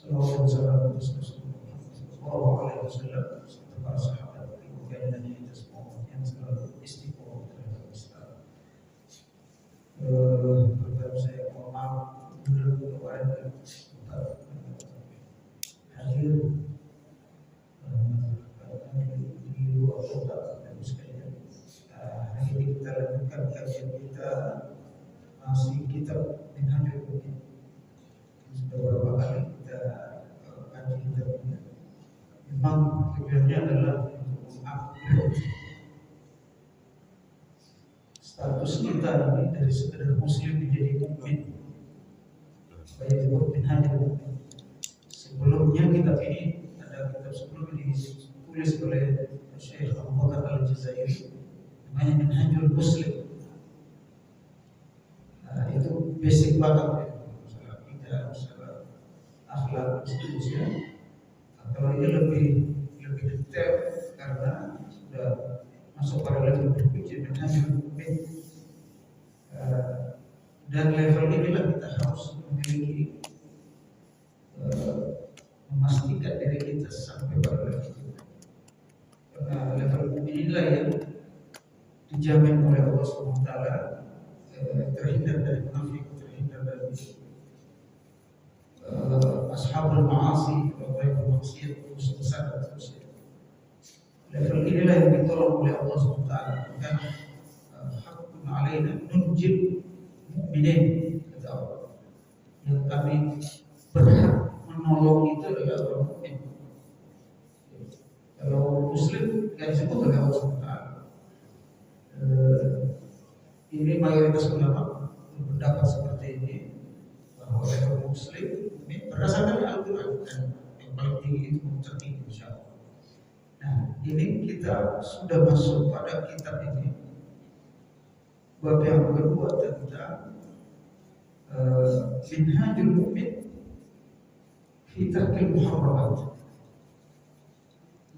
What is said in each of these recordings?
Sallallahu alaihi wasallam serta para sahabat kemudian dan kita semua yang selalu istiqomah terhadap Islam. Pertama saya mohon maaf dulu kepada hadir di luar kota dan sekalian. Hari ini kita lanjutkan kajian kita masih kitab Minhajul Muslim. Sudah beberapa kali kita kaji kitabnya. Memang tujuannya adalah mengupgrade status kita ini dari sekedar muslim menjadi mukmin. Supaya disebut Minhajul Muslim. Sebelumnya kitab ini ada kitab sebelum ini ditulis oleh Syekh Abu Bakar Al-Jazairi namanya Minhajul Muslim. Itu basic banget ya. Masalah akhlak seterusnya. Kalau ini lebih detail karena sudah masuk pada level berikutnya Minhajul Muslim. Dan level inilah kita harus memiliki memastikan diri kita sampai pada level itu. Karena level inilah yang dijamin oleh Allah SWT, terhindar dari munafik, terhindar dari ashabul ma'asi, orang maksiat, dosa dan seterusnya. Level inilah yang ditolong oleh Allah SWT. Karena hakun alaina nunjil mu'minin, kata Allah. Yang kami berhak menolong itu adalah orang mukmin. Kalau muslim yang disebut oleh Allah SWT. Ini mayoritas ulama berpendapat seperti ini, bahwa orang muslim ini berdasarkan Al-Quran dan yang paling tinggi itu tertinggi insyaallah. Nah, ini kita sudah masuk pada kitab ini. Bab yang kedua tentang Minhajul Mu'min fi tarkil muharramat.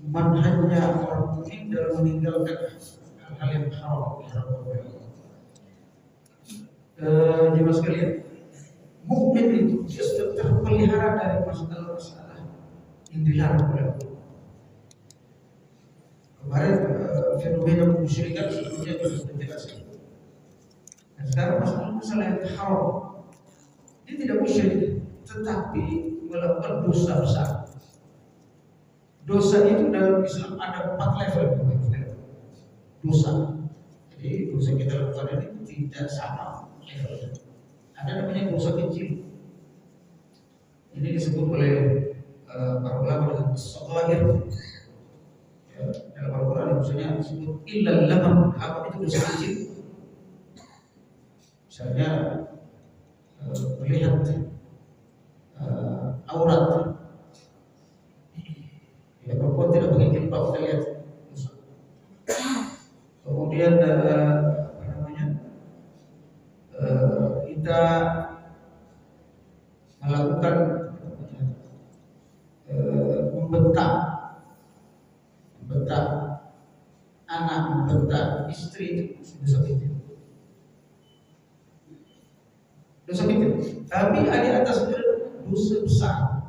Manhajnya orang mukmin dalam meninggalkan hal-hal yang haram. Jemaah sekalian, mukmin itu dia sudah terpelihara dari masalah-masalah yang dilarang oleh Allah. Kemarin fenomena kemusyrikan sebetulnya sudah dijelaskan. Dan sekarang masalah yang haram, dia tidak musyrik, tetapi melakukan dosa besar. Dosa itu dalam Islam ada 4 level dosa. Jadi dosa kita lakukan ini tidak sama level. Ada namanya dosa kecil. Ini disebut oleh para ulama dengan as-saghair. Ya, dalam Al-Quran misalnya disebut illal lamam, apa itu dosa kecil? Misalnya melihat aurat. Ya, perempuan tidak pakai jilbab, kita lihat. Kemudian kita melakukan membentak anak, membentak istri, itu dosa kecil. Dosa kecil. Tapi ada atas dosa besar.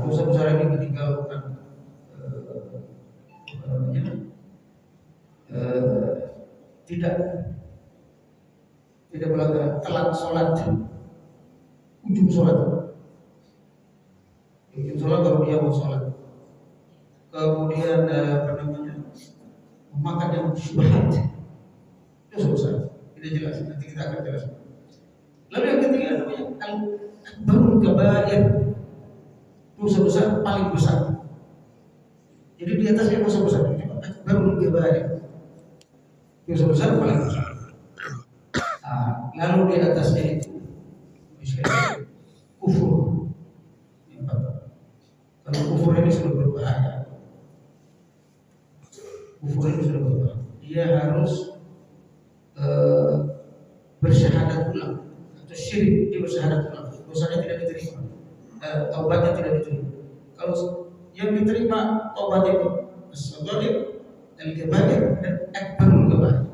Dosa besar ini meninggalkan tidak melakukan telat sholat, ujung sholat kalau dia mau sholat. Kemudian memakan yang syubhat, itu susah, tidak jelas. Nanti kita akan jelaskan. Lalu yang ketiga namanya al-akbarul kabair, dosa besar paling besar. Jadi di atasnya dosa besar, akbarul kabair, dosa besar paling besar. Lalu di atasnya itu misalnya kufur. Kalau kufur ini sudah berbahaya. Dia harus bersyahadat ulang atau syirik, dia bersyahadat ulang. Dosanya tidak diterima, taubatnya tidak diterima. Kalau yang diterima taubat itu as-saghair, al-kabair dan akbarul kabair.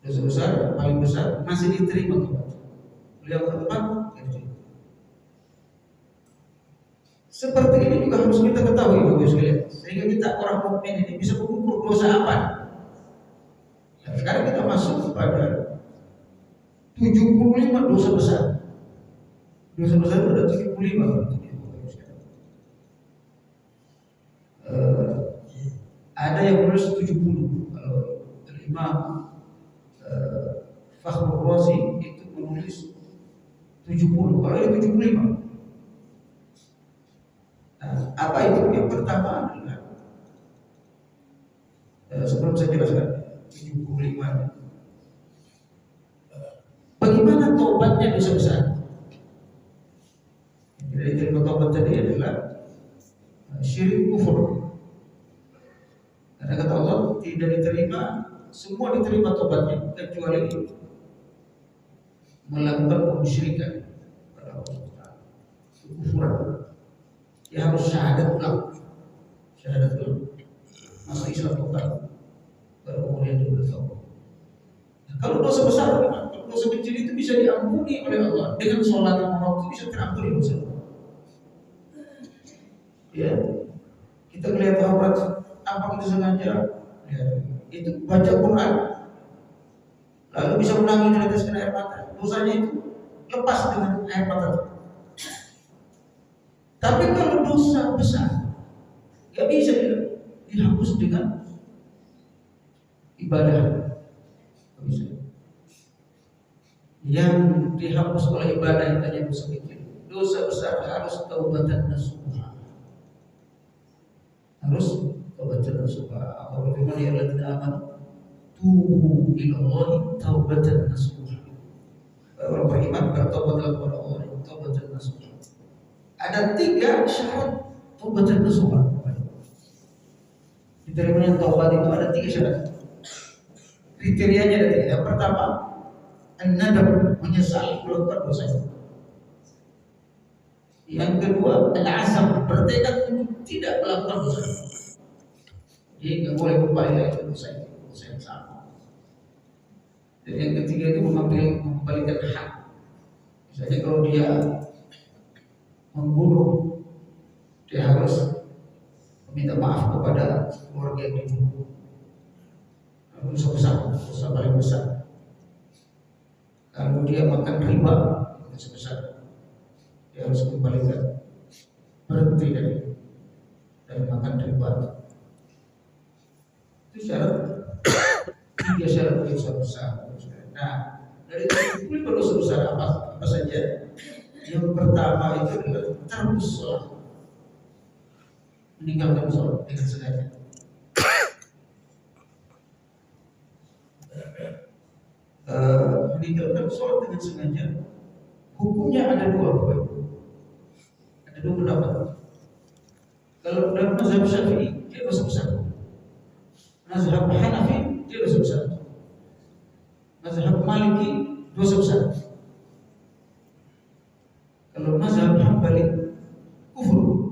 Dosa besar paling besar masih diterima taubat. beliau ke depan, gitu. Seperti ini juga harus kita ketahui Bapak sekalian, sehingga kita orang mukmin ini bisa mengukur dosa apa. Ya, sekarang kita masuk kepada 75 dosa besar. Dosa besar itu ada 75 Bapak sekalian. Ada yang menulis 70. Kalau Imam Fakhrul Razi itu menulis 70. Kalau ini 75. Apa itu? Yang pertama adalah sebelum saya jelaskan 75. Bagaimana taubatnya dosa besar? Jadi diterima taubat tadi adalah syirik kufur. Karena kata Allah tidak diterima, semua diterima taubatnya kecuali melakukan kemusyrikan pada Allah Taala, kekufuran. Dia harus syahadat ulang, masuk Islam total, baru kemudian dia bertaubat. Nah, kalau dosa besar, kalau dosa kecil itu bisa diampuni oleh Allah dengan sholat yang waktu bisa terampuni dosa. Ya, kita melihat aurat apa kita sengaja, lihat itu baca Quran, lalu bisa menangis meneteskan air mata, dosanya itu lepas dengan air mata. Tapi kalau dosa besar, nggak bisa dihapus dengan ibadah. Nggak bisa. Yang dihapus oleh ibadah itu hanya dosa kecil. Dosa besar harus taubatan nasuha. Harus taubatan nasuha. Allah berfirman, ya alladzina amanu tubu ilallahi taubatan nasuha. Orang beriman bertaubat kepada Allah, taubatan nasuha. Ada 3 syarat taubatan nasuha. Diterimanya taubat itu ada 3 syarat. Kriterianya ada 3. Yang pertama, an-nadam, menyesal melakukan dosa itu. Yang kedua, al-azam, bertekad untuk tidak melakukan dosa itu. Jadi nggak boleh kembali lagi ke dosa itu, dosa yang sama. Dan yang ketiga itu mengembalikan hak. Misalnya kalau dia membunuh, dia harus meminta maaf kepada keluarga yang dibunuh. Dosa besar, dosa paling besar. Kalau dia makan riba, dosa besar, dia harus kembalikan, berhenti dari makan riba. Itu syarat, 3 syarat dosa besar. Nah, dari 75 dosa besar apa saja? Yang pertama itu adalah terhapus sholat, meninggalkan sholat dengan sengaja. Meninggalkan sholat dengan sengaja, hukumnya ada 2 Bapak. Ada 2 pendapat. Kalau dalam mazhab Syafi'i dia dosa besar, mazhab Hanafi dia dosa besar, mazhab Maliki dosa besar. Kalau mazhab Hambali kufur,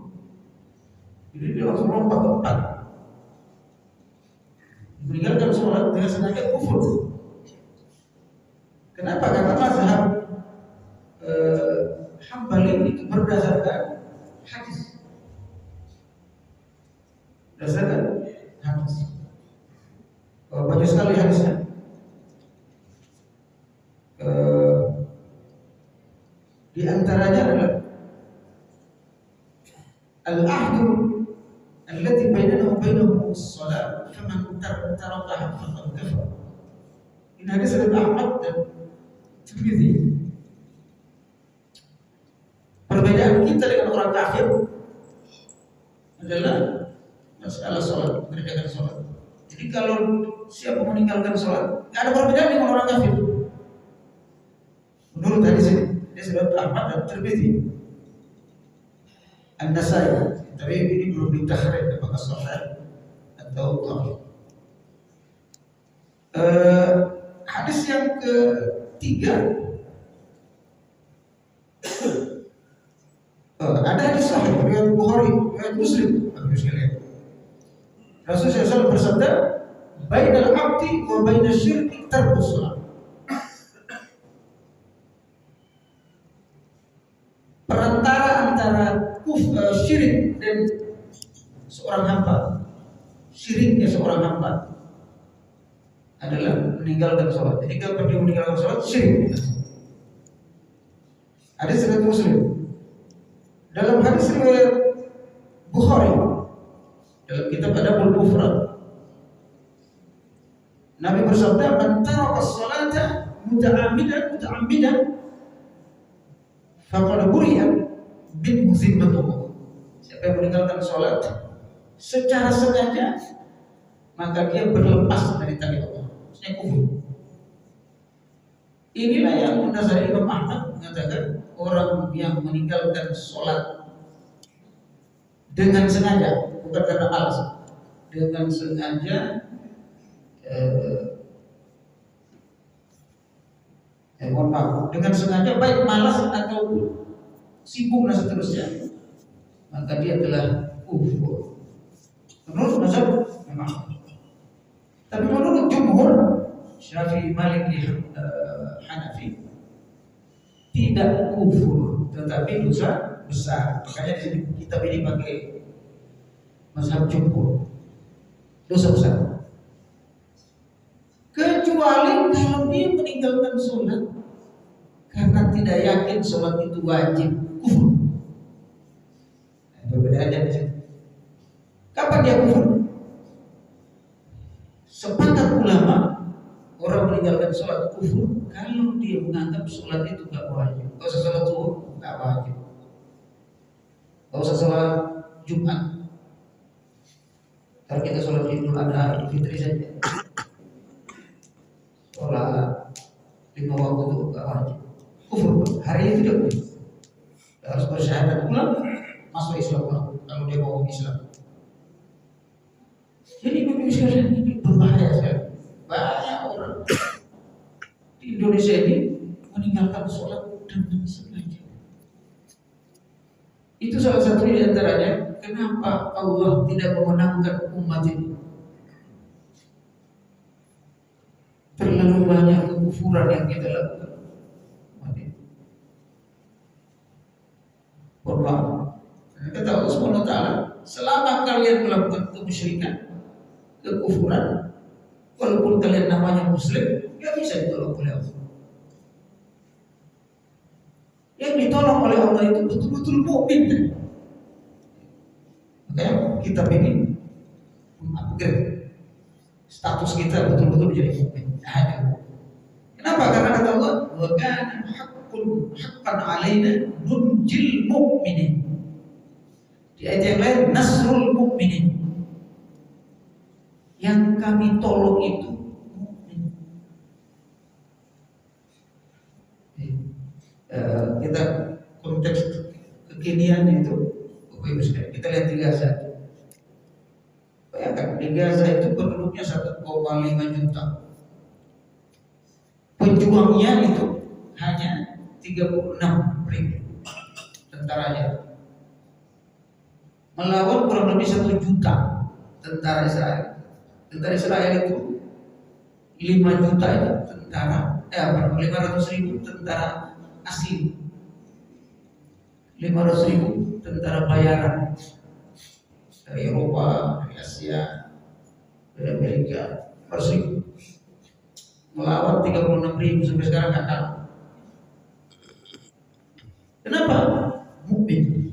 jadi dia langsung lompat ke 4. Meninggalkan sholat dengan sengaja kufur. Kenapa? Karena mazhab Hambali itu berdasarkan hadis. Berdasarkan hadis. Banyak sekali hadisnya. Di antaranya adalah al-ahdu allati bainana wa bainahum as-salat faman tarakaha faqad kafar. Ini hadis dari Ahmad dan Tirmidzi. Perbedaan kita dengan orang kafir adalah masalah sholat, mengerjakan sholat. Jadi kalau siapa meninggalkan sholat, tidak ada perbedaan dengan orang kafir. Menurut hadis ini, dia sudah Ahmad dan Tirmidzi, An-Nasai. Tapi ini belum ditahrir apakah sahih atau dhaif. Hadis yang ketiga, ada hadis sahih riwayat Bukhari, riwayat Muslim. Rasulullah SAW bersabda, "Bainal abdi wa bainasy syirki tarkus shalah." syirik dan seorang hamba, syiriknya seorang hamba adalah meninggalkan sholat. Jadi kalau dia meninggalkan sholat, syirik. Hadis riwayat Muslim. Dalam hadis riwayat Bukhari, dalam kitab Adabul Mufrad, Nabi bersabda, "Man taraka as-salata muta'ammidan faqad buri'a bin zimmatuhu." Siapa yang meninggalkan sholat secara sengaja, maka dia berlepas dari tali Allah. Maksudnya kufur. Inilah yang mendasari Imam Ahmad mengatakan orang yang meninggalkan sholat dengan sengaja, bukan karena malas, dengan sengaja dengan sengaja baik malas atau sibuk dan seterusnya, maka dia telah kufur. Menurut mazhab memang. Tapi menurut jumhur Syafi'i, Maliki, Hanafi tidak kufur, tetapi dosa besar. Makanya di kitab ini pakai mazhab jumhur, dosa besar. Kecuali kalau dia meninggalkan sholat karena tidak yakin sholat itu wajib, kufur. Perbedaannya di situ. Kapan dia kufur? Sepakat ulama, orang meninggalkan sholat kufur kalau dia menganggap sholat itu gak wajib. Kalau sholat zuhur gak wajib, kalau sholat Jumat, kalau kita sholat Idul Adha, Idul Fitri saja, sholat 5 waktu itu gak wajib, kufur. Hari itu dia kufur. Harus bersyahadat pula masuk Islam kalau dia mau Islam. Jadi Indonesia ini berbahaya sekali. Banyak orang di Indonesia ini meninggalkan sholat dengan sengaja. Itu salah satu di antaranya kenapa Allah tidak memenangkan umat ini. Terlalu banyak kekufuran yang kita lakukan. Bermaaf. Kata Allah Subhanahu wa taala, selama kalian melakukan kemusyrikan, kekufuran, walaupun kalian namanya muslim, nggak bisa ditolong oleh Allah. Yang ditolong oleh Allah itu betul-betul mukmin. Makanya kitab ini upgrade status kita betul-betul menjadi mukmin. Kenapa? Karena kata Allah, wa kana haqqan alaina nunjil mu'minin. Di ayat yang lain, nasrul mu'minin. Yang kami tolong itu mukmin. Kita konteks kekinian itu, kita lihat di Gaza. Bayangkan di Gaza itu penduduknya 1,5 juta. Pejuangnya itu hanya 36.000 tentaranya, melawan kurang lebih 1 juta tentara Israel. Tentara Israel itu 5 juta itu tentara, 500.000 tentara asli, 500.000 tentara bayaran dari Eropa, dari Asia, dari Amerika, 500.000 melawan 36.000 sampai sekarang nggak kalah. Kenapa? Mukmin.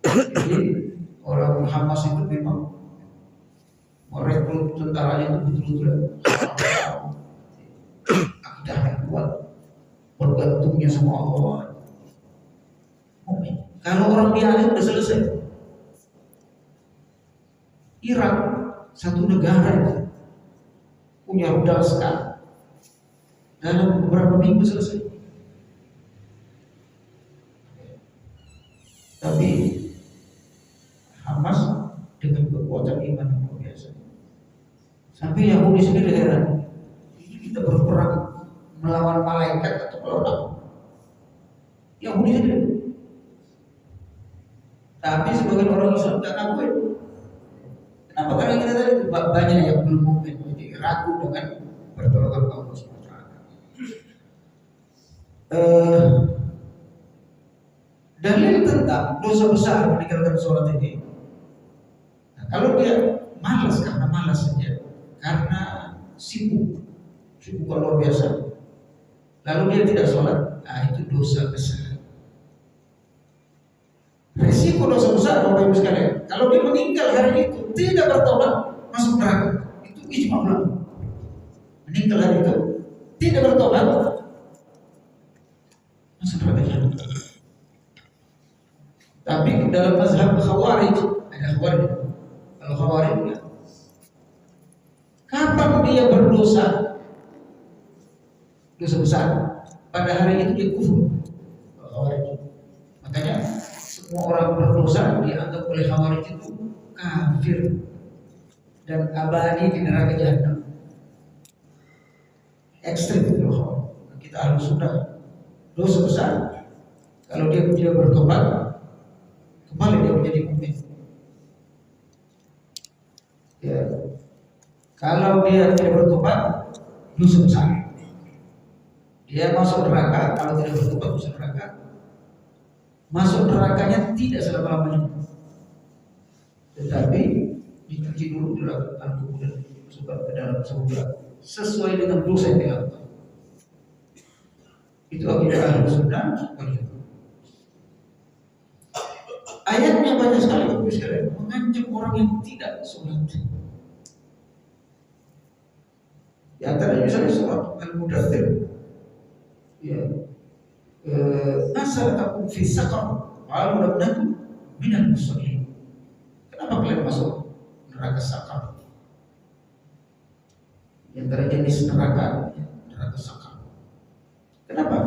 Jadi orang Hamas itu memang merekrut tentaranya itu betul-betul akidahnya kuat, bergantungnya sama Allah. Mukmin. Kalau orang biasa udah selesai. Irak satu negara itu punya rudal sekali, dalam beberapa minggu selesai. Tapi Hamas dengan kekuatan iman yang luar biasa, sampai Yahudi sendiri heran, ini kita berperang melawan malaikat atau melawan apa? Yahudi sendiri. Tapi sebagian orang Islam tidak ngakuin. Kenapa? Karena kita tadi banyak yang belum mukmin, jadi ragu dengan pertolongan Allah SWT. Dalil tentang dosa besar meninggalkan sholat ini, nah, kalau dia malas karena malas saja, karena sibuk luar biasa, lalu dia tidak sholat, nah itu dosa besar. Resiko dosa besar Bapak Ibu sekalian, kalau dia meninggal hari itu tidak bertobat masuk neraka. Itu ijma ulama. Meninggal hari itu tidak bertobat masuk neraka. Tapi dalam mazhab Khawarij ada Khawarij. Kalau Khawarij, kapan dia berdosa dosa besar? Pada hari itu dia kufur. Khawarij. Makanya semua orang berdosa dianggap oleh Khawarij itu kafir dan abadi di neraka jahanam. Ekstrim itu Khawarij. Kita harus sudah dosa besar. Kalau dia tidak bertobat, kembali dia menjadi mukmin. Ya. Kalau dia tidak bertobat, dosa besar. Dia masuk neraka. Kalau tidak bertobat masuk neraka. Masuk nerakanya tidak selama-lamanya, tetapi dicuci dulu dilakukan kemudian masukkan ke dalam surga sesuai dengan dosa yang dilakukan. Itu akidah ahli sunnah wal jamaah. Ayatnya banyak sekali Bapak sekalian mengancam orang yang tidak sholat. Di antaranya misalnya surat Al-Mudaththir, ya, asalakakum fi saqar qalu lam nakum minal musallin. Kenapa kalian masuk neraka saqar? Di antara jenis neraka saqar. Kenapa?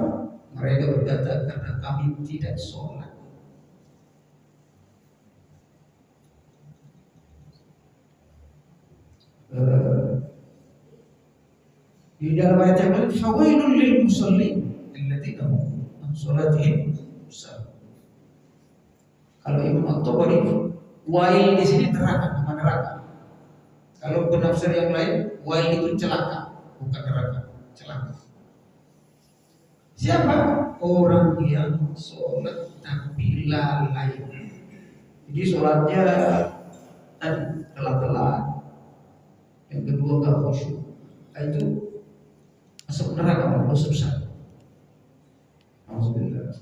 Mereka berkata karena kami tidak sholat. Di dalam ayat yang lain, fawailul lil musallin alladzina hum an sholatihim sahun. Kalau Imam At-Tabari, wail di sini neraka, nama neraka. Kalau penafsir yang lain, wail itu celaka, bukan neraka, celaka. Siapa? Orang yang sholat tapi lalai. Jadi sholatnya telat-telat, yang kedua gak khusyuk, itu masuk neraka, dosa besar. Alhamdulillah.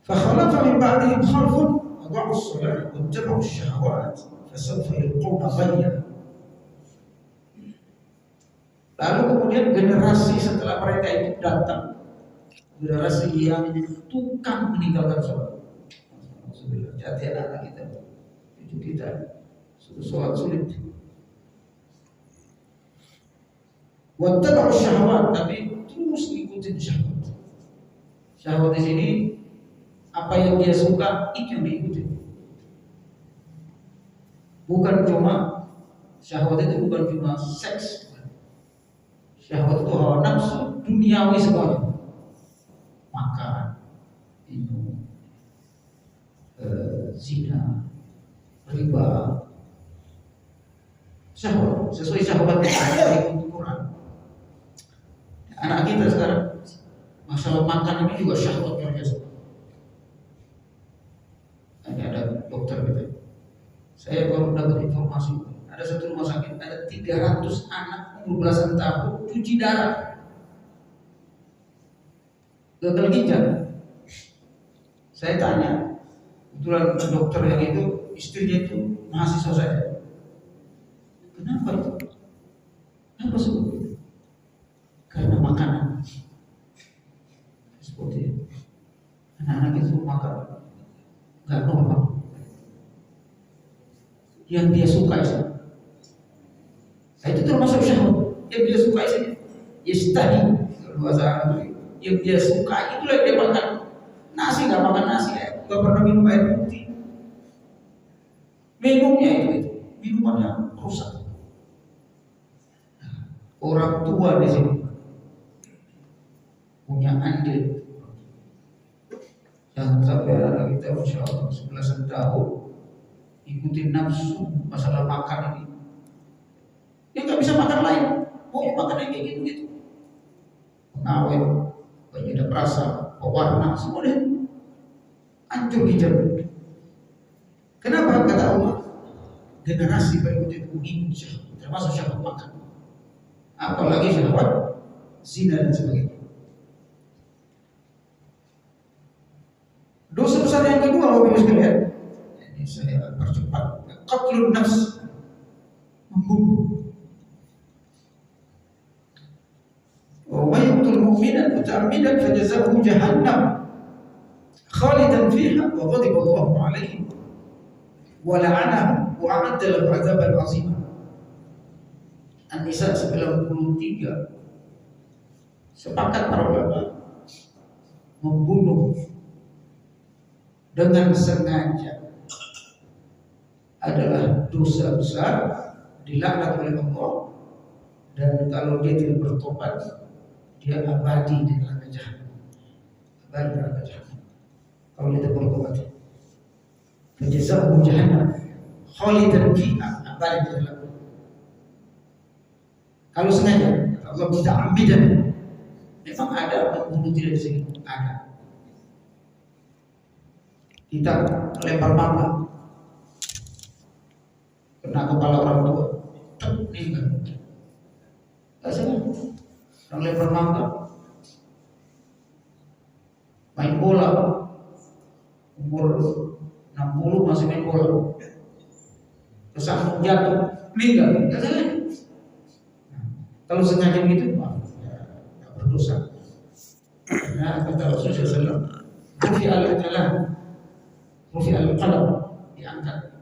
فخلف من بعدهم خلف أضاعوا الصلاة واتبعوا الشهوات فسوف يلقون غيا. Lalu kemudian generasi setelah mereka itu datang, generasi yang tukang meninggalkan sholat. Alhamdulillah, hati anak kita, cucu kita, sudah sholat sulit. Wattaba'u syahwat, tapi terus ngikutin syahwat. Syahwat di sini apa yang dia suka itu yang diikuti. Bukan cuma syahwat itu bukan cuma seks. Syahwat itu hawa nafsu duniawi sekali. Makan, minum, zina, riba. Syahwat sesuai syahwat yang ada di Quran. Anak kita sekarang masalah makan ini juga syahwat luar biasa. Ada dokter gitu. Saya baru dapat informasi, ada satu rumah sakit ada 300 anak umur belasan tahun cuci darah, gagal ginjal. Saya tanya, kebetulan dokter yang itu istrinya itu mahasiswa saya. Kenapa itu? Apa sebabnya? Karena makanan. Seperti itu. Anak-anak itu makan nggak normal, yang dia suka sih. Nah, itu termasuk syahwat yang dia suka sih. Yastahi bahasa Arab, yang dia suka itulah yang dia makan. Nasi nggak makan nasi, nggak pernah minum air putih. Minumnya itu minumannya rusak. Orang tua di sini punya andil. Jangan sampai anak kita Masya Allah 11 tahun ikutin nafsu masalah makan ini. Dia nggak bisa makan lain, mau makan yang kayak gitu-gitu. Pengawet, penyedap rasa, pewarna, semua deh. hancur hijab. Kenapa? Kata Allah, generasi berikutnya itu mengikut syahwat, termasuk syahwat makan, apalagi syahwat zina dan sebagainya. Dosa besar yang kedua, Bapak Ibu sekalian, ini saya percepat, qatlun nafs, membunuh. Wa yaqtul mu'minan muta'ammidan fajazaohu jahannam khalidan fiha wa ghadiba Allahu 'alaihi wa la'anahu wa 'adda lahu 'adzaban 'azima. An-Nisa 93. Sepakat para ulama, membunuh dengan sengaja adalah dosa besar, dilaknat oleh Allah, dan kalau dia tidak bertobat, dia abadi di neraka jahanam. Abadi di neraka jahanam. Kalau dia tidak bertobat, fajazaohu jahannam khalidan fiha, abadi di dalamnya. Kalau sengaja, Allah muta'ammidan, memang ada membunuh tidak di sini, ada. Kita lempar mangga kena kepala orang tua, meninggal. Tak sengaja. Orang lempar mangga, main bola, umur 60 masih main bola, kesandung jatuh, meninggal. Tak sengaja. Kalau sengaja begitu, ya berdosa. Nah, kata Rasulullah SAW, rufi al-qalam, rufi al-qalam, diangkat.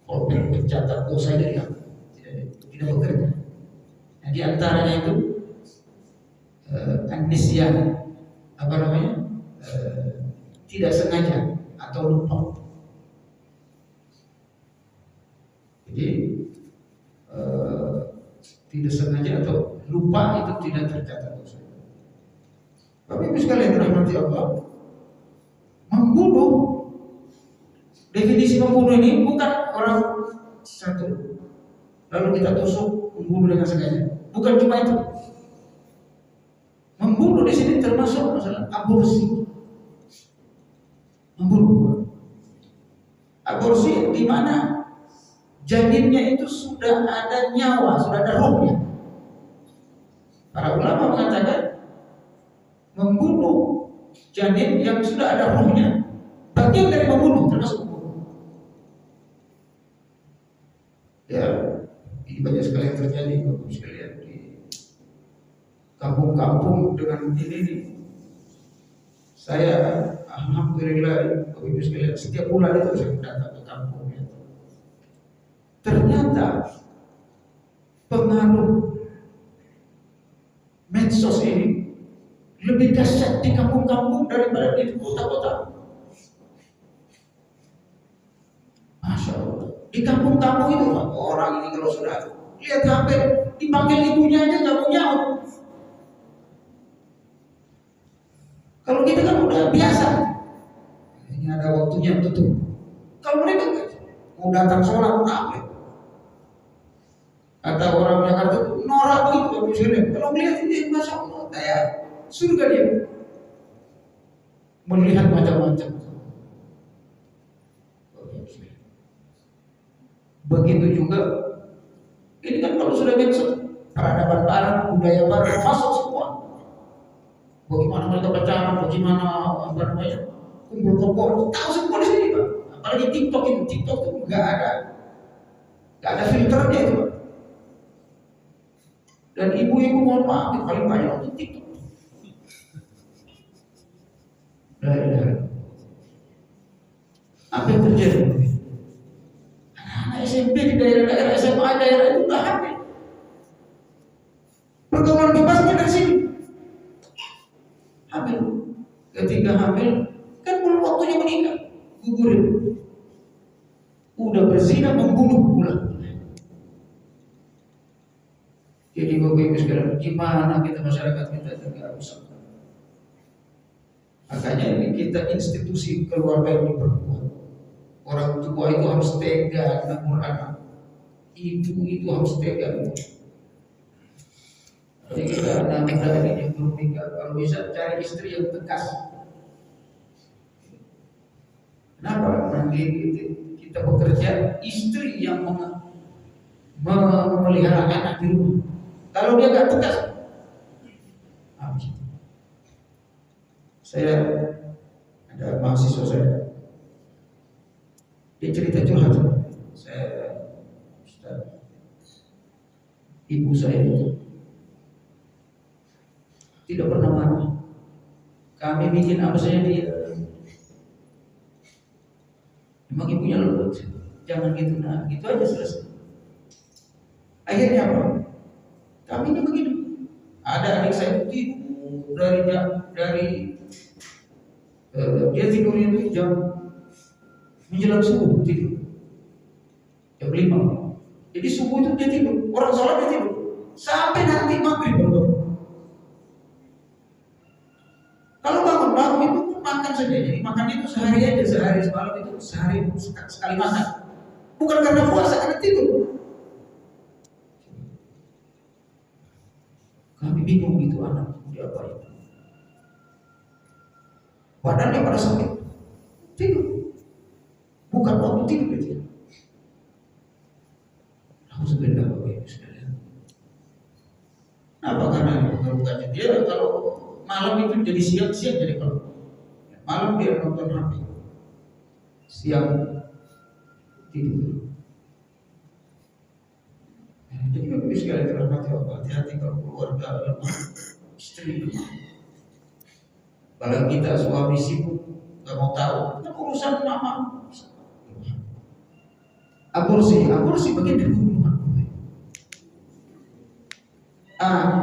Kalau pencatat dosa itu tidak bekerja. Nah, di antaranya itu an-nisyan, apa namanya? Tidak sengaja atau lupa. Jadi tidak sengaja atau lupa itu tidak tercatat dosa. Tapi Ibu sekalian dirahmati Allah, membunuh, definisi membunuh ini bukan orang satu lalu kita tusuk, membunuh dengan sengaja. Bukan cuma itu. Membunuh di sini termasuk masalah aborsi. Membunuh. Aborsi di mana janinnya itu sudah ada nyawa, sudah ada rohnya. Para ulama mengatakan membunuh janin yang sudah ada rohnya bagian dari membunuh, termasuk membunuh. Ya, ini banyak sekali yang terjadi, Bapak sekalian, di kampung-kampung dengan ini. Saya alhamdulillah, Bapak sekalian, setiap bulan itu saya datang ke kampung. Ternyata pengaruh medsos ini lebih dahsyat di kampung-kampung daripada di kota-kota. Masya Allah. Di kampung-kampung itu orang ini kalau sudah lihat HP, dipanggil ibunya aja nggak mau nyaut. Kalau kita kan udah biasa, ini ada waktunya tutup. Kalau mereka mau datang sholat, apa? Kata orang Jakarta itu norak begitu Bapak Ibu. Kalau melihat ini, masya Allah, kayak surga dia. Melihat macam-macam. Begitu juga, ini kan kalau sudah medsos, peradaban barat, budaya barat masuk semua. Bagaimana mereka pacaran, bagaimana apa namanya, kumpul kelompok, tahu semua di sini Pak. Apalagi TikTok itu, TikTok itu nggak ada filternya itu Pak. Dan ibu-ibu mohon maaf, paling banyak untuk TikTok. Apa yang terjadi? Anak SMP di daerah-daerah, SMA daerah itu udah hamil. Pergaulan bebasnya dari sini. Hamil. Ketika hamil, kan belum waktunya menikah, gugurin. Udah berzina, membunuh pula. Jadi Bapak Ibu sekalian, gimana kita masyarakat kita tidak rusak? Makanya ini kita institusi keluarga yang diperkuat. Orang tua itu harus tega menegur anak. Ibu itu harus tega. Jadi kita anak muda ini yang belum nikah, kalau bisa cari istri yang tegas. Kenapa? Nanti kita bekerja, istri yang memelihara anak di rumah. Kalau dia nggak tegas, habis. Saya ada mahasiswa saya, dia cerita curhat. Saya, Ustaz, ibu saya itu tidak pernah marah. Kami bikin apa saja dia. Memang ibunya lembut, jangan gitu, nah gitu aja selesai. Akhirnya apa? Kami ini begini. Ada adik saya tidur dari dia tidurnya itu jam menjelang subuh tidur jam 5. Jadi subuh itu dia tidur, orang sholat dia tidur sampai nanti maghrib baru bangun. Kalau bangun itu pun makan saja. Jadi makan itu sehari aja, sehari semalam itu sehari sekali makan. Bukan karena puasa, karena tidur. Kami bingung gitu anak dia apa itu. Badannya pada sakit, tidur. Bukan waktu tidur dia. Aku sebenarnya Bapak Ibu sekalian. Apa karena bukannya dia kalau malam itu jadi siang jadi kalau malam dia nonton HP, siang tidur. Jadi Bapak Ibu sekalian dirahmati Allah, hati-hati kalau keluarga lemah, istri lemah. Kalau kita suami sibuk nggak mau tahu, itu urusan mama. Aborsi bagian dari hubungan.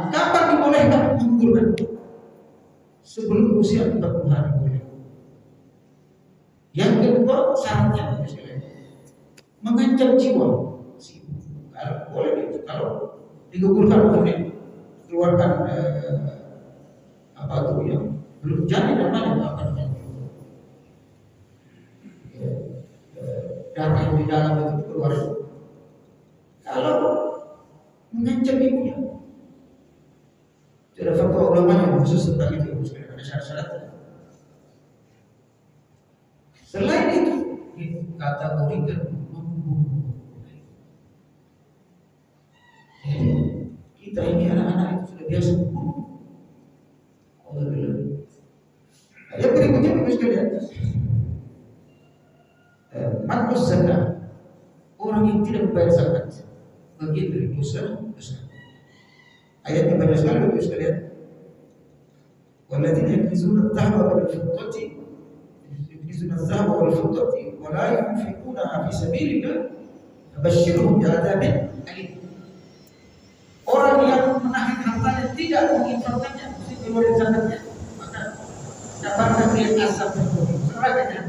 Kapan dibolehkan menggugurkan? Sebelum usia 40 hari boleh. Yang kedua syaratnya mengancam jiwa. Kalau boleh itu, kalau digugurkan kemudian keluarkan apa itu yang belum jadi namanya apa namanya darah yang di dalam itu keluar. Kalau mengancam ibunya, tidak fatwa ulama yang khusus tentang itu, ada syarat-syaratnya. Selain itu dikategorikan membunuh. Kita ini anak-anak itu sudah biasa membunuh. Yang berikutnya Bapak sekalian, manus zakat, orang yang tidak membayar zakat bagian dari dosa besar. Ayatnya banyak sekali Bapak sekalian. Walladzina yaknizuna adh-dhahaba wal-fiddata yaknizuna adh-dhahaba wal-fiddata wa la yunfiqunaha fi sabilillah fabashshirhum bi'adzabin alim. Orang yang menahan hartanya tidak menginfakkannya, mesti keluarin zakatnya, maka dapatkan dia asap neraka.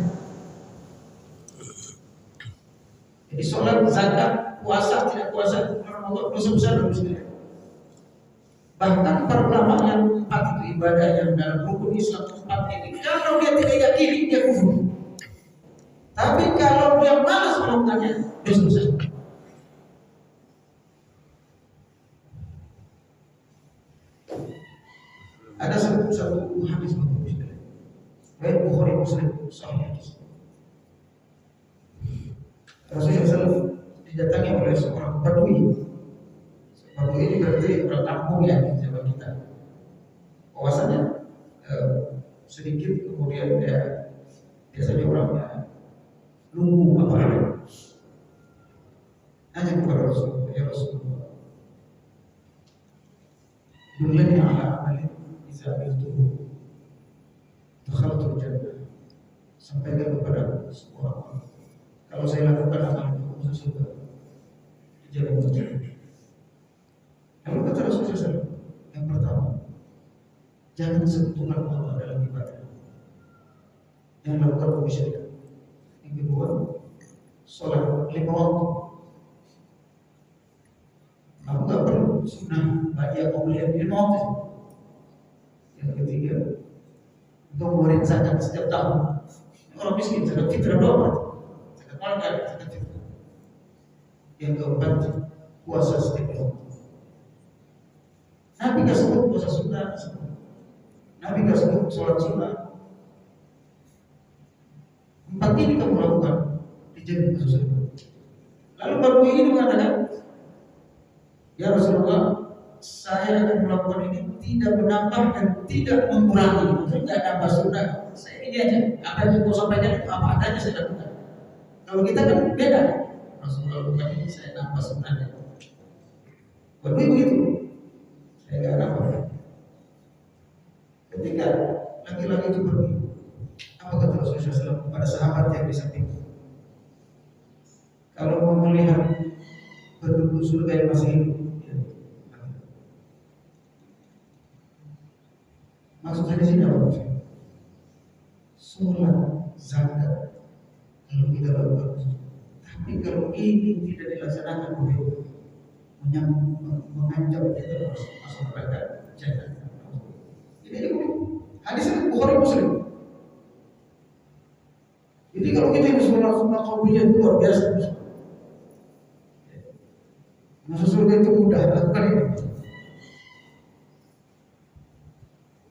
Jadi sholat, zakat, puasa, tidak puasa, Ramadan dosa besar Bapak. Bahkan para ulama yang 4 itu ibadah yang dalam rukun Islam 4 ini, kalau dia tidak yakini dia kufur. Tapi kalau dia malas melakukannya, dosa besar. Ada satu hadis baik Bukhari Muslim sahih hadis. Rasulullah SAW didatangi oleh seorang Badui. Badui ini berarti orang kampung ya di zaman kita. Bahwasanya sedikit kemudian dia biasanya orangnya lugu apa hanya kepada Rasulullah, ya Rasulullah. Dunia ala amalin bisa itu takhaltul jannah. Sampaikan kepada semua orang. Kalau saya lakukan amal itu masuk surga, jalan berjalan. Lalu kata Rasulullah SAW, yang pertama, jangan sekutukan Allah dalam ibadah. Jangan lakukan kesyirikan. Yang kedua, sholat 5 waktu. Aku tak perlu sunnah baca qobliyah 5 waktu. Yang ketiga, untuk mengeluarkan zakat setiap tahun. Orang miskin zakat fitrah doang. Zakat mal enggak ada zakat fitrah. Yang keempat, puasa setiap waktu. Nabi enggak sebut puasa sunnah, Nabi enggak sebut sholat sunnah. 4 Seperti ini kamu lakukan, dijamin masuk surga. Lalu baru ini mengatakan, ya Rasulullah, saya akan melakukan ini tidak menambah dan tidak mengurangi. Maksudnya tidak nambah sunnah. Saya ini aja, apa yang kau sampaikan itu apa adanya saya lakukan. Kalau kita kan beda. Rasulullah bukan ini saya nambah sunnahnya. Baru begitu, saya nggak nambah. Ketika laki-laki itu pergi, apa kata Rasulullah SAW pada sahabat yang di samping? Kalau mau melihat penduduk surga yang masih hidup, ya. Maksud saya di sini apa? Sholat, zakat, kalau kita lakukan. Tapi kalau ini tidak dilaksanakan, mengancam kita masuk neraka jahanam. Ini hadis ini Bukhari Muslim. Jadi kalau kita ini sunnah qauliyah luar biasa. Masuk surga itu mudah, lakukan ini.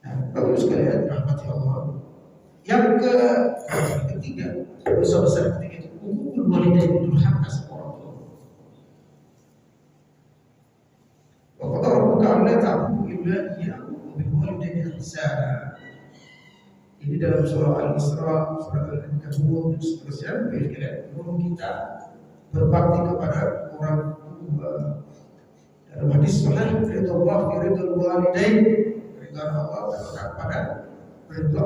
Nah, bagus sekalian, rahmati Allah. Yang ketiga, dosa besar ketiga itu hukukul walidain, durhaka sama orang tua. Wa qad rabbuka alla ta'budu illa iyyahu wa bil walidaini ihsana. Ini dalam surah Al-Isra, surah Al-Ankabut, dan seterusnya. Guru kita berbakti kepada orang tua. Dalam hadis sahih, ridha Allah fi ridha walidain, ridha Allah kepada ridha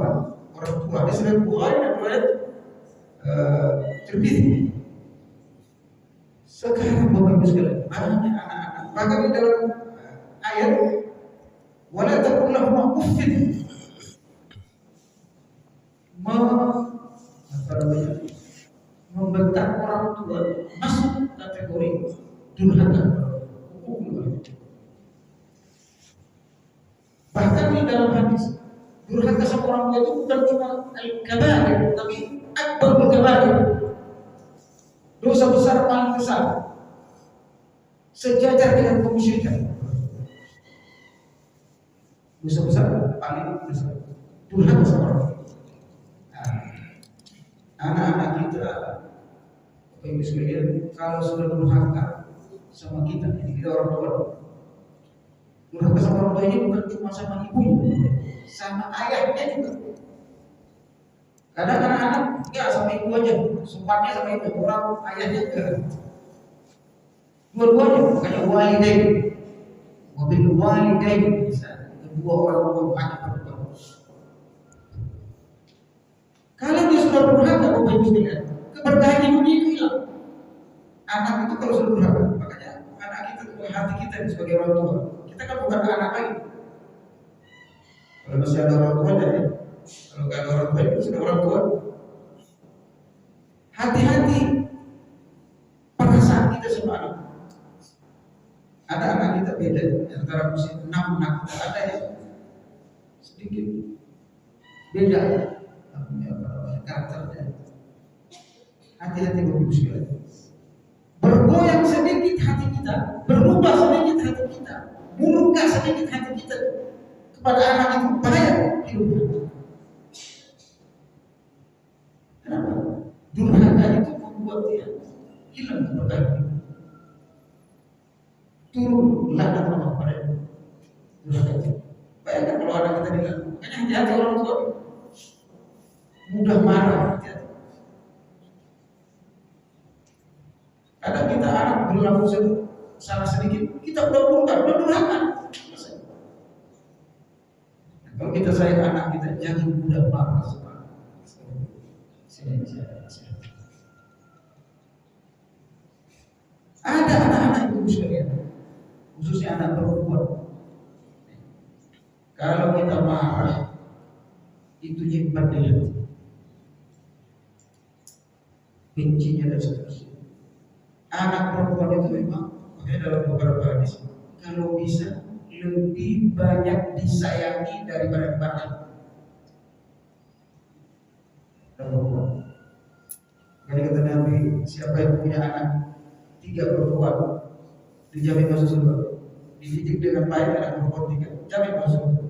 orang tua. Hadis riwayat Bukhari dan riwayat Tirmidzi. Sekarang Bapak Ibu sekalian, banyak anak-anak. Bahkan di dalam ayat, wala taqul lahum uffin, membentak orang tua masuk kategori durhaka. Bahkan di dalam hadis, durhaka sama orang tua itu bukan cuma al-kabair, tapi akbarul kabair, dosa besar paling besar, sejajar dengan kemusyrikan. Dosa besar paling besar, durhaka sama orang tua. Anak-anak kita, Bapak Ibu sekalian, kalau sudah durhaka sama kita, jadi kita orang tua, durhaka sama orang tua ini bukan cuma sama ibunya, sama ayahnya juga. Kadang anak-anak ya sama ibu aja, sumpahnya sama ibu, orang ayahnya enggak. Dua-duanya, makanya walidain, mobil walidain, kedua orang tua banyak berbuat. Kalau dia sudah durhaka, Bapak Ibu sekalian, keberkahan hidupnya itu hilang. Anak itu kalau sudah durhaka, makanya anak kita itu hati kita sebagai orang tua. Kita kan bukan anak lagi. Kalau masih ada orang tua jadi, kalau nggak ada orang tua itu sudah orang tua. Hati-hati perasaan kita sama anak. Ada anak kita beda antara usia 6 anak kita ada yang sedikit beda. Karakternya. Hati-hati Bapak Ibu sekalian. Bergoyang sedikit hati kita, berubah sedikit hati kita, murka sedikit hati kita kepada anak itu bahaya hidupnya. Kenapa? Durhaka itu membuat dia hilang keberkahan. Turun laknat Allah pada durhaka itu. Bayangkan kalau anak kita dilakukan, makanya hati-hati orang tua. Mudah marah. Kadang kita anak berlaku salah sedikit, kita udah murka, udah durhaka. Kalau kita sayang anak kita, jangan mudah marah. Ada anak-anak ibu sekalian, khususnya anak perempuan. Kalau kita marah, itu nyimpan di hati. Bencinya dan seterusnya. Anak perempuan itu memang makanya dalam beberapa hadis, kalau bisa lebih banyak disayangi daripada dimarah. Jadi kata Nabi, siapa yang punya anak 3 perempuan dijamin masuk surga. Dididik dengan baik anak perempuan 3, jamin masuk surga.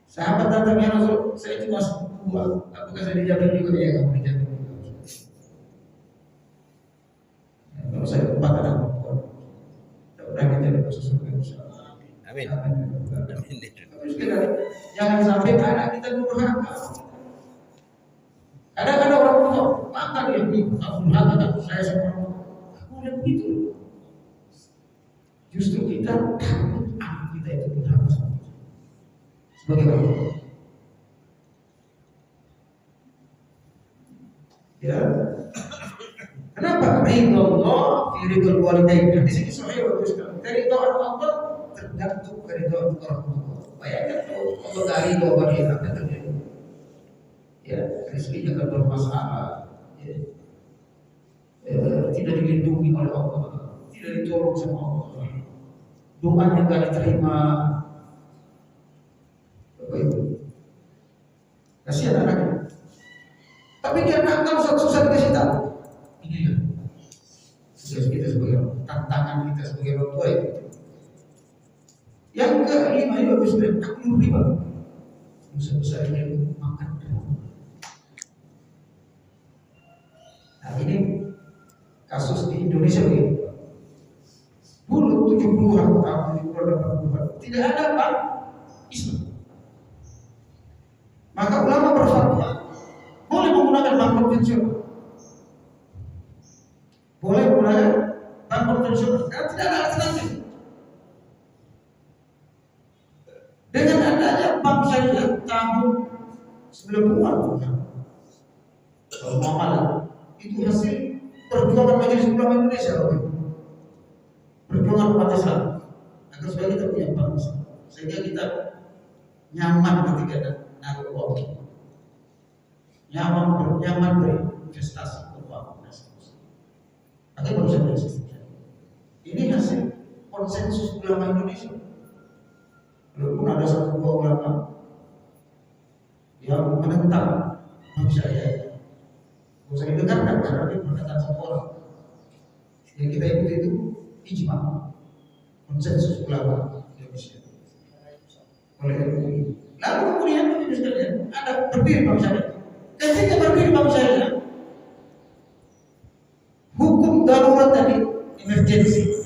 Sahabat datangnya Rasul, saya cuma apakah saya dijamin juga? Ya, kamu dijamin juga. Ya, kalau saya lupa kadang mudah kita dapat sesuatu yang insyaallah. Amin. Amin. Tapi sekali jangan sampai anak kita durhaka. Kadang-kadang orang tua maka dia durhaka saya sekarang. Aku udah begitu. Justru kita takut anak kita itu durhaka sama kita. Sebagai orang tua. Ya. Kenapa? Ridho Allah fi ridho walidain. Di sini sahih bagus sekali. Ridho Allah tergantung ridho orang tua. Bayangkan kalau Allah gak ridho pada dia akan terjadi. Ya, rezekinya akan bermasalah. Ya. Tidak dilindungi oleh Allah, tidak ditolong sama Allah. Doanya gak diterima. Bapak Ibu. Kasihan anaknya. Tapi dia nakal susah dikasih tahu. Inilah tugas kita sebagai tantangan kita sebagai orang tua itu. Yang kelima itu habis aklu riba. Besar ini makan riba. Nah ini kasus di Indonesia begitu. Dulu 70-an tahun 80-an tidak ada bank Islam. Maka ulama berfatwa boleh menggunakan bank konvensional. Boleh menggunakan bank konvensional karena tidak ada alternatif. Dengan adanya bank syariah tahun 90-an, kalau muamalah itu hasil perjuangan Majelis Ulama Indonesia, perjuangan umat Islam agar supaya kita punya bank Islam, sehingga kita nyaman ketika naruh uang, nyaman berinvestasi uang. Maka baru saja existensial. Ini hasil konsensus ulama Indonesia. Walaupun ada satu dua ulama yang menentang bank syariah, tidak usah didengarkan karena dia perkataan satu orang. Yang kita ikuti itu ijma, konsensus ulama Indonesia. Oleh MUI. Lalu kemudian ada berdiri bank syariah. Ketika berdiri bank syariah, hukum darurat tadi emergensi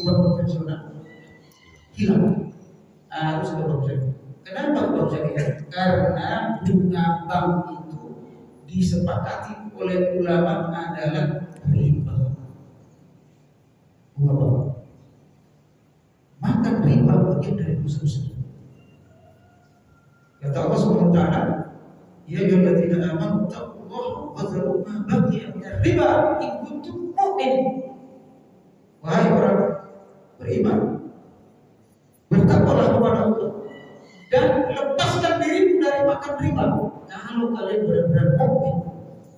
namun bank konvensional hilang. Harus ada bank syariah. Kenapa bank syariah? Karena bunga bank itu disepakati oleh ulama adalah riba. Bunga bank. Maka riba bagian dari dosa besar. Kata Allah Subhanahu wa taala, ya ayyuhalladzina amanu taqullaha wa dharu ma baqiya minar riba in kuntum mu'minin. Wahai orang beriman, bertakwalah kepada Allah dan lepaskan dirimu dari makan riba kalau kalian benar-benar mukmin.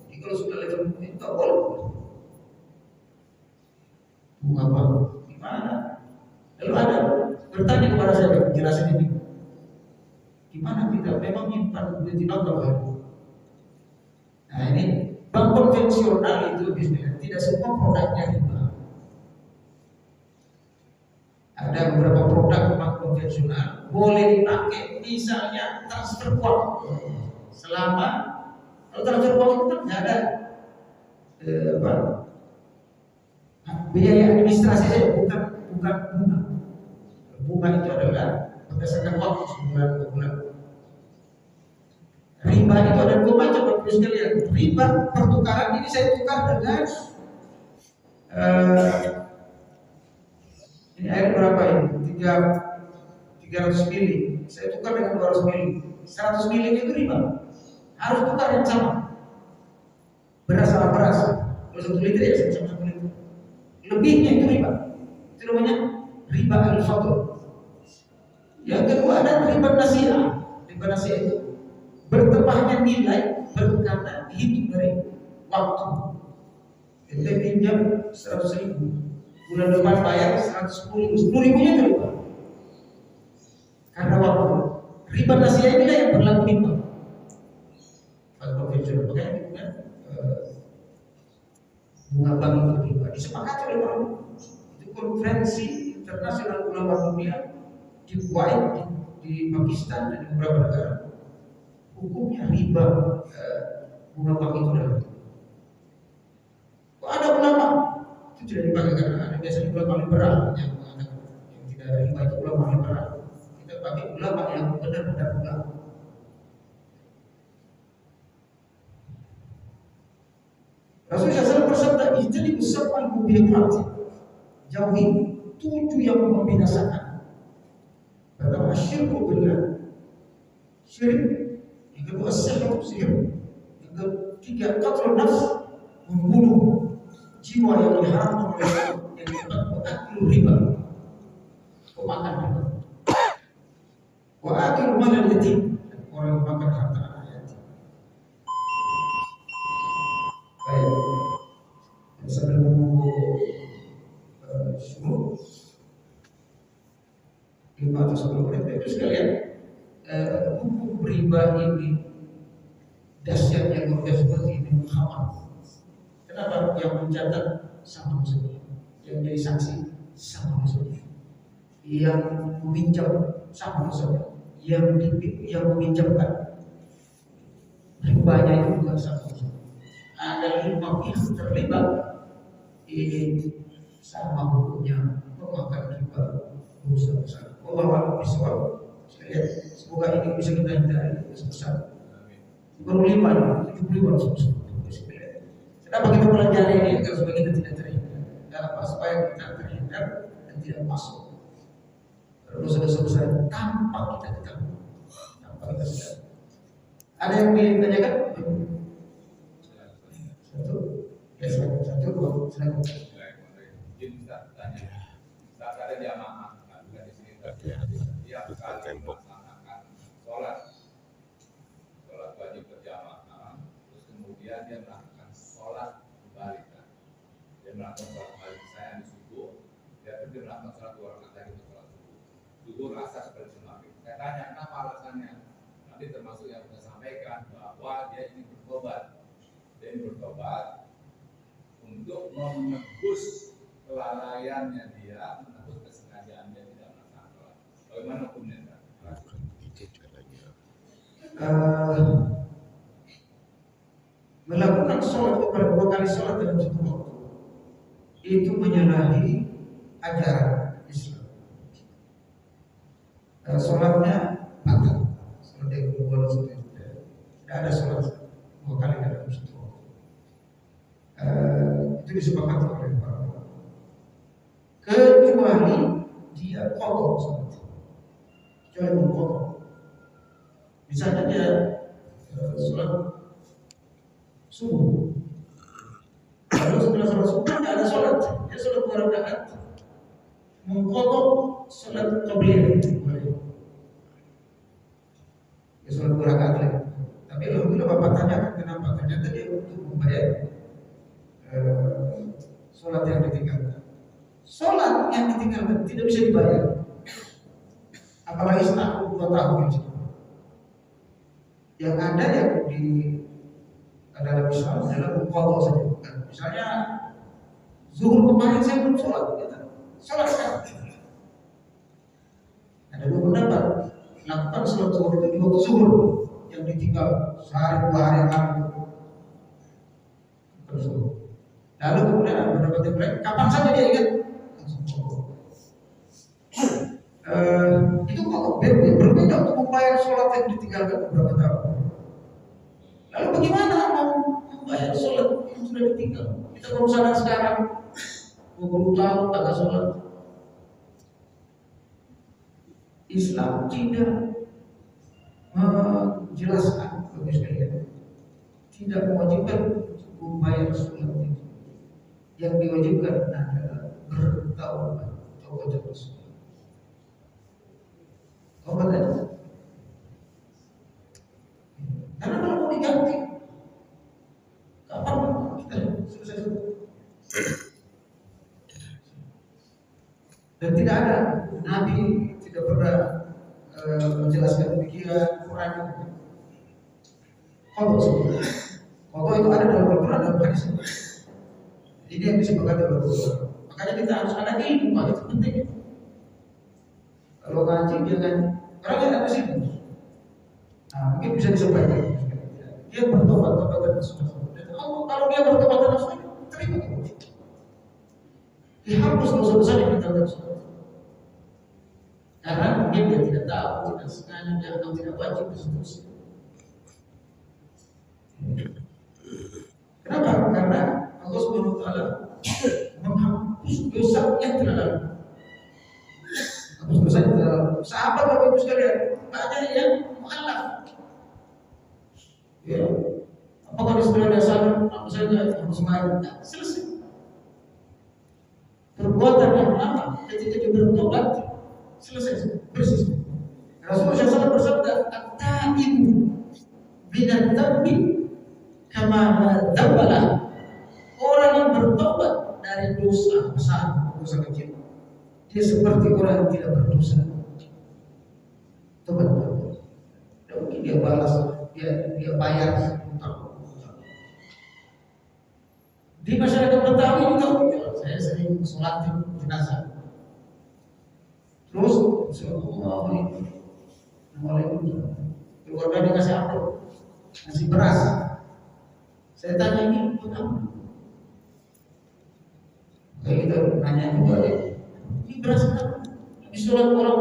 Jadi kalau sudah level mukmin tak boleh. Bunga bank gimana? Lalu ada bertanya kepada saya, jelasin ini. Gimana kita memang nyimpan duit di bank kalau? Nah ini bank konvensional itu bisnisnya tidak semua produknya riba. Ada beberapa produk bank konvensional boleh dipakai, misalnya transfer uang. Selama kalau transfer uang itu kan nggak ada biaya administrasi saja, bukan bunga. Bunga itu adalah berdasarkan waktu sebulan 2 bulan. Riba itu ada dua macam Bapak sekalian. Riba pertukaran ini saya tukar dengan ini air berapa ini? 300 mili. Saya tukar dengan 200 mili. 100 mili itu riba. Harus tukar yang sama. Beras sama beras. Kalau 1 liter ya sama 1 liter. Lebihnya itu riba. Itu namanya riba al-fadl. Yang kedua ada riba nasi'ah. Riba nasi'ah itu bertambahnya nilai karena dihitung dari waktu. Kita pinjam 100.000, bulan depan bayar 110.000, 10.000-nya itu riba. Karena waktu. Riba nasi'ah inilah yang berlaku di bank. Bank konvensional, makanya bunga bank itu riba. Disepakati oleh orang. Itu konferensi internasional ulama dunia di Kuwait, di Pakistan dan di beberapa negara. hukumnya riba bunga bank itu adalah. Kok ada ulama itu tidak dipakai karena ada biasanya ulama liberal yang tidak riba itu ulama liberal. Kita pakai ulama yang benar-benar ulama. Rasulullah SAW bersabda, "Ijtani usabal mubiqat." Jauhi 7 yang membinasakan. Pertama syirku billah, syirik. Yang kedua sihir. Yang ketiga qatlun nafs, membunuh jiwa yang diharamkan oleh Allah. Yang keempat akil riba, makan riba. Wa akil mal yatim, orang yang makan harta anak yatim. Baik, sambil menunggu syuruk 5 atau 10 menit itu sekalian. Hukum riba ini dahsyatnya luar biasa seperti ini Muhammad. Kenapa? Yang mencatat sama maksudnya, yang jadi saksi sama maksudnya, yang meminjam sama maksudnya, yang meminjamkan ribanya itu juga sama maksudnya. Ada 5 pihak terlibat, ini sama hukumnya memakan riba dosa besar. Allah bisawab. Semoga ini bisa kita hindari sebesar. Baru 5, 70 Kenapa kita pelajari ini agar supaya kita tidak terhindar? Kenapa? Supaya kita terhindar dan tidak masuk dosa-dosa besar tanpa kita ketahui, tanpa kita sadar. Ada yang ditanyakan? Satu, dua, silakan. Saat ada jamaah, bukan di sini, dia sekali melaksanakan sholat wajib berjamaah, terus kemudian dia melakukan sholat kembali, dia melakukan sholat kembali. Saya di subuh, dia melakukan sholat 2 rakaat lagi untuk sholat subuh asar seperti maghrib. Saya tanya kenapa alasannya, nanti termasuk yang kita sampaikan bahwa dia ingin bertobat, untuk menebus kelalaiannya dia, menebus kesengajaan dia tidak melaksanakan sholat. Bagaimana hukumnya? Melakukan sholat beberapa 2 kali sholat dalam satu waktu itu menyalahi ajaran Islam. Sholatnya batal. Sholat yang kedua tidak ada sholat 2 kali dalam satu waktu. Itu disepakati oleh para ulama. Kecuali dia qadha sholat, kecuali mengqadha. Misalnya dia sholat subuh, lalu setelah sholat subuh tidak ada sholat, dia sholat 2 rakaat, mengqadha sholat qabliyah, dia sholat 2 rakaat lagi. Tapi alhamdulillah bapak tanyakan kenapa, ternyata dia untuk membayar sholat yang ditinggalkan. Sholat yang ditinggalkan tidak bisa dibayar, apalagi setelah 2 tahun. Yang ada yang di dalam Islam adalah qadha saja. Misalnya zuhur kemarin saya belum sholat, sholat sekarang. Ada 2 pendapat, lakukan sholat zuhur itu di waktu zuhur yang ditinggal sehari 2 hari yang lalu. Lalu kemudian ada pendapat yang lain, kapan saja dia ingat itu kok berbeda untuk membayar sholat yang ditinggalkan beberapa tahun. Lalu bagaimana mau membayar sholat yang sudah ditinggal? Kita baru sadar sekarang 20 tahun tak sholat. Islam tidak menjelaskan bagi sekalian, tidak mewajibkan membayar sholat itu. Yang diwajibkan adalah bertaubat, taubat terus. Taubat aja. Karena kalau mau diganti, kapan kita selesai? Dan tidak ada, Nabi tidak pernah menjelaskan demikian Quran. Qadha itu ada dalam Al-Quran dan hadis. Ini yang disepakati oleh ulama. Makanya kita harus ada ilmu, Pak, itu penting. Kalau ngaji jangan orang yang ada sini. Mungkin bisa disampaikan. Dia bertobat, tobatan nasuha. Dan Allah kalau dia bertobat nasuha, terima kasih. Dihapus dosa-dosa yang kita lakukan. Karena mungkin dia tidak tahu, tidak sengaja, dia atau tidak wajib dan seterusnya. Kenapa? Karena Allah Subhanahu wa taala menghapus dosa yang telah lalu. Hapus dosa yang telah lalu. Sahabat Bapak Ibu sekalian, banyak yang mu'alaf. Ya, apakah di setelah dasar apa saja harus main? Selesai. Perbuatan yang lama ketika dia bertobat selesai bersih. Rasulullah SAW bersabda, "At-taibu minat dzambi kama dzambala." Orang yang bertobat dari dosa besar, dosa kecil, dia seperti orang yang tidak berdosa. Tobat. Dan mungkin dia balas, dia bayar utang. Di masyarakat Betawi juga muncul. Saya sering sholat di jenazah. Terus, Assalamualaikum. Keluarga dikasih amplop, ngasih beras. Saya tanya ini buat apa? Kayak gitu nanya juga deh. Ini beras apa? Habis sholat orang.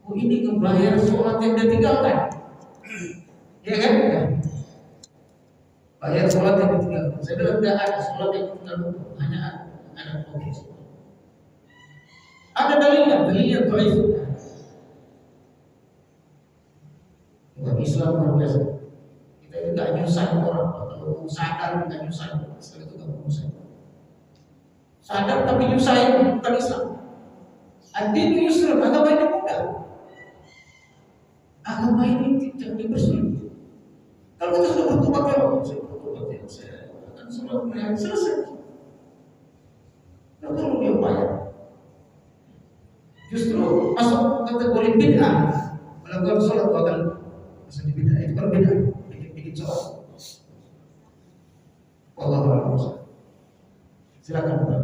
Oh ini ngebayar sholat yang dia tinggalkan. Ya kan? Bayar sholat yang ditinggalkan. Saya bilang tidak ada sholat yang ditinggalkan, hanya ada progres. Ada dalilnya dhaif. Umat Islam luar biasa. Kita itu nggak nyusahin orang. Kalau mau sadar nggak nyusahin. Islam itu nggak mau nyusahin. Sadar tapi nyusahin bukan Islam. Ad-din yusrun, agama ini mudah. Agama ini tidak dipersulit. Kalau kita sudah bertobat ya Allah, saya bertobat ya, saya akan sholat mereka selesai. Tidak perlu dia bayar. Justru masuk kategori bid'ah, melakukan sholat bahkan masuk di bid'ah. Itu kan bid'ah, bikin sholat. Wallahu a'lam. Silakan Pak.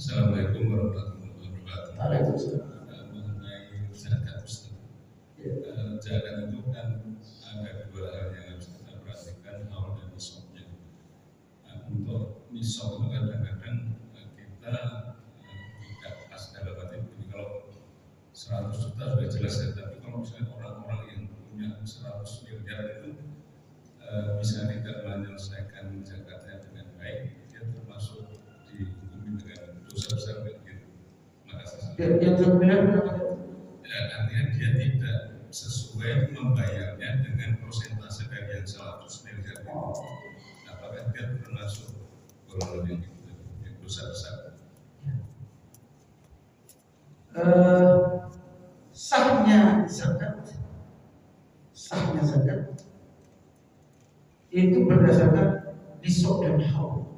Assalamualaikum warahmatullahi wabarakatuh. Waalaikumsalam. Mengenai zakat Ustaz. Zakat itu kan ada dua hal yang harus kita perhatikan, haul dan nisabnya. Untuk nisab itu kadang-kadang kita tidak pas dalam arti begini, kalau 100 juta sudah jelas ya, tapi kalau misalnya orang-orang yang punya 100 miliar itu bisa tidak menyelesaikan zakatnya dengan baik, dia termasuk dihukumi dengan dosa besar gitu. Makasih. Yang sebenarnya Ya, artinya dia tidak sesuai membayarnya dengan persentase dari yang 100 miliar itu. Apakah dia termasuk golongan yang dosa besar? Sahnya zakat itu berdasarkan nisab dan haul.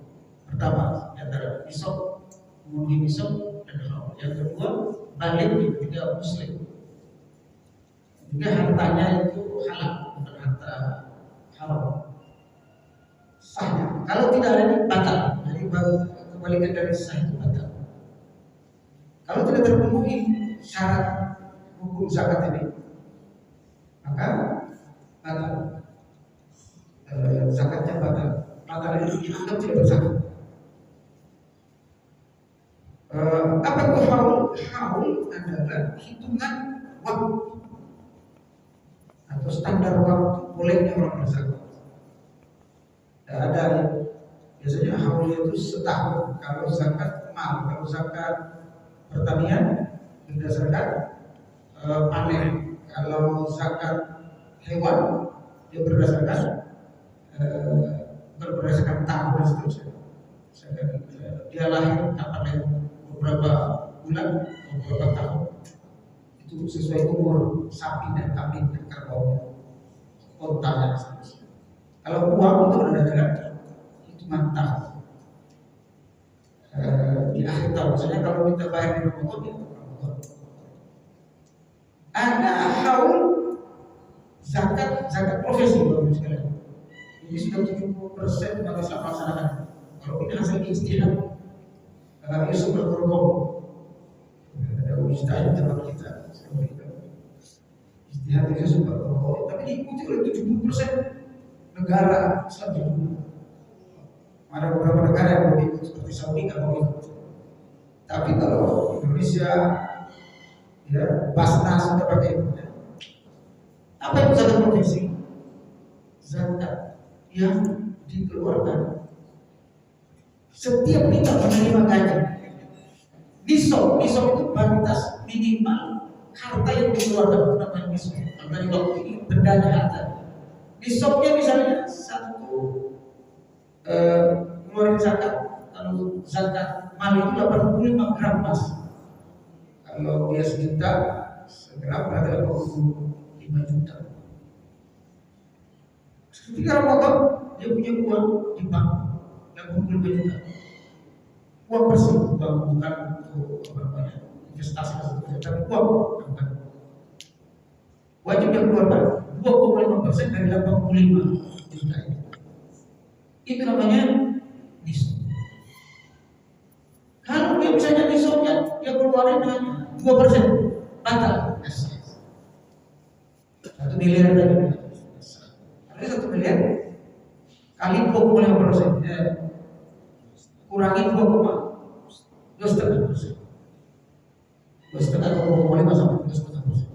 Pertama, antara nisab, memenuhi nisab dan haul. Yang kedua, balik ketika muslim. Juga hartanya itu halal, bukan harta haram. Sahnya. Kalau tidak ada ini batal. Jadi kebalikan dari sah itu batal. Kalau tidak terpenuhi syarat hukum zakat ini, maka batal. Zakatnya batal. Batal itu dianggap tidak berzakat. Apa itu haul? Haul adalah hitungan waktu atau standar waktu bolehnya orang berzakat. Ada biasanya haul itu setahun. Kalau zakat mal, kalau zakat pertanian berdasarkan panen. Kalau zakat hewan dia berdasarkan tahun dan seterusnya. Dia lahir kapan, beberapa bulan, beberapa tahun. Itu sesuai umur sapi dan kambing dan kerbaunya, kontanya dan seterusnya. Kalau uang itu berdasarkan hitungan tahun. Di akhir tahun, misalnya kalau kita bayar di Ramadan, ya Ramadan. Ada haul zakat profesi bagus sekali. Ini sudah 70% kita bisa laksanakan. Kalau ini hasil ijtihad, Yusuf berkorban. Ada ijtihad dalam kita. Istihad itu super pokok, tapi diikuti oleh 70% negara Islam di dunia. Ada beberapa negara yang mau ikut seperti Saudi nggak mau ikut. Tapi kalau Indonesia, ya Basnas sudah pakai itu. Apa itu zakat profesi? Zakat yang dikeluarkan setiap kita menerima gaji. Nisab itu batas minimal harta yang dikeluarkan, namanya nisab. Tadi waktu ini bendanya harta. Nisabnya misalnya keluarin zakat, kalau zakat mal itu 85 gram emas. Kalau dia sejuta, segram berarti 85 juta. Ketika Ramadan dia punya uang di bank 85 juta. Uang bersih, bukan untuk investasi, tapi uang bukan. Wajib dia keluarkan 2,5% dari 85 juta itu. Itu namanya nisab. Kalau dia misalnya nisabnya dia keluarin hanya 2%, batal. 1 miliar tadi. Ada 1 miliar kali 2,5%, kurangi 2,5%. 2,5 atau 2,5 sama 2,5%.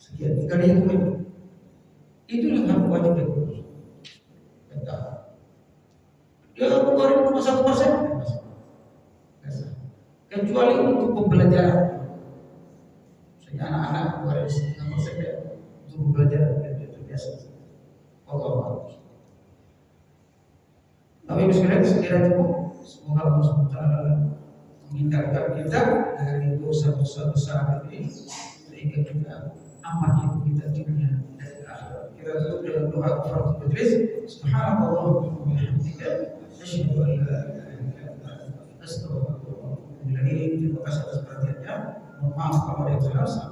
Sekian, kali itu yang harus wajib diurus. Dia keluarin cuma 1%, kecuali untuk pembelajaran. Misalnya anak-anak keluarin 1% ya untuk pembelajaran, itu biasa. Allah. Tapi sekiranya cukup. Semoga Allah SWT menghindarkan kita dari dosa-dosa besar ini, sehingga kita aman hidup kita di dunia dan akhirat. Kita tutup dengan doa kafaratul majlis. Subhanallah wa bihamdika, asyhadu an la ilaha illa anta, astaghfiruka wa atubu ilaik. Terima kasih atas perhatiannya. Mohon maaf kalau ada yang salah.